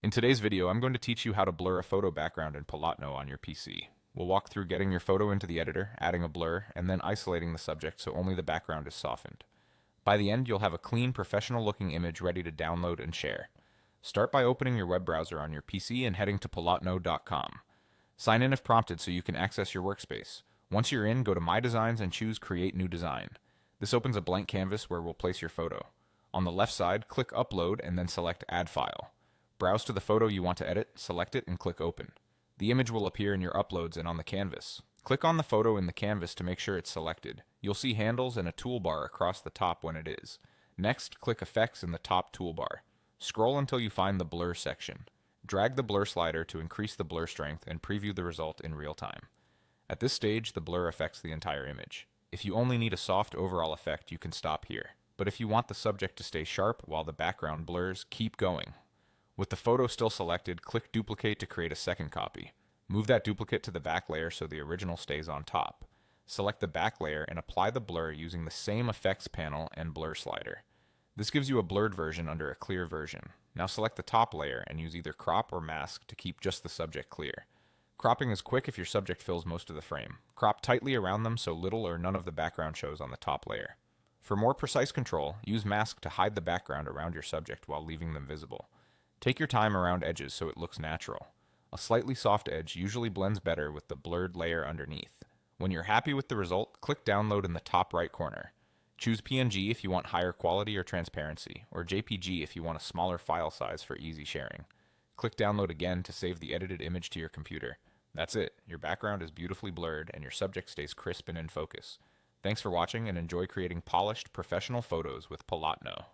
In today's video, I'm going to teach you how to blur a photo background in Polotno on your PC. We'll walk through getting your photo into the editor, adding a blur, and then isolating the subject so only the background is softened. By the end, you'll have a clean, professional-looking image ready to download and share. Start by opening your web browser on your PC and heading to polotno.com. Sign in if prompted so you can access your workspace. Once you're in, go to My Designs and choose Create New Design. This opens a blank canvas where we'll place your photo. On the left side, click Upload and then select Add File. Browse to the photo you want to edit, select it, and click Open. The image will appear in your uploads and on the canvas. Click on the photo in the canvas to make sure it's selected. You'll see handles and a toolbar across the top when it is. Next, click Effects in the top toolbar. Scroll until you find the Blur section. Drag the blur slider to increase the blur strength and preview the result in real time. At this stage, the blur affects the entire image. If you only need a soft overall effect, you can stop here. But if you want the subject to stay sharp while the background blurs, keep going. With the photo still selected, click Duplicate to create a second copy. Move that duplicate to the back layer so the original stays on top. Select the back layer and apply the blur using the same effects panel and blur slider. This gives you a blurred version under a clear version. Now select the top layer and use either crop or mask to keep just the subject clear. Cropping is quick if your subject fills most of the frame. Crop tightly around them so little or none of the background shows on the top layer. For more precise control, use mask to hide the background around your subject while leaving them visible. Take your time around edges so it looks natural. A slightly soft edge usually blends better with the blurred layer underneath. When you're happy with the result, click Download in the top right corner. Choose PNG if you want higher quality or transparency, or JPG if you want a smaller file size for easy sharing. Click Download again to save the edited image to your computer. That's it. Your background is beautifully blurred and your subject stays crisp and in focus. Thanks for watching and enjoy creating polished, professional photos with Polotno.